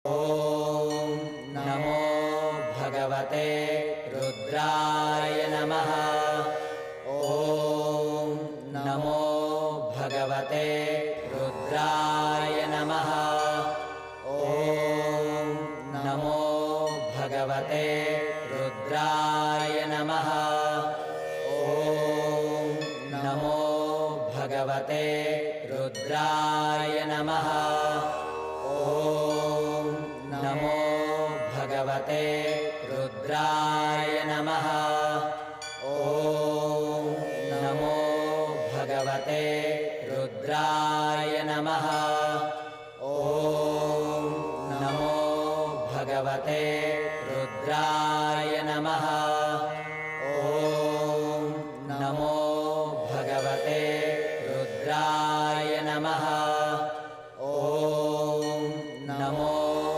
ॐ नमो भगवते रुद्राय नमः। ॐ नमो भगवते रुद्राय नमः। ॐ नमो भगवते रुद्राय नमः। ॐ नमो भगवते रुद्राय नमः। ॐ नमो भगवते रुद्राय नमः। ॐ नमो भगवते रुद्राय नमः। ॐ नमो भगवते रुद्राय नमः।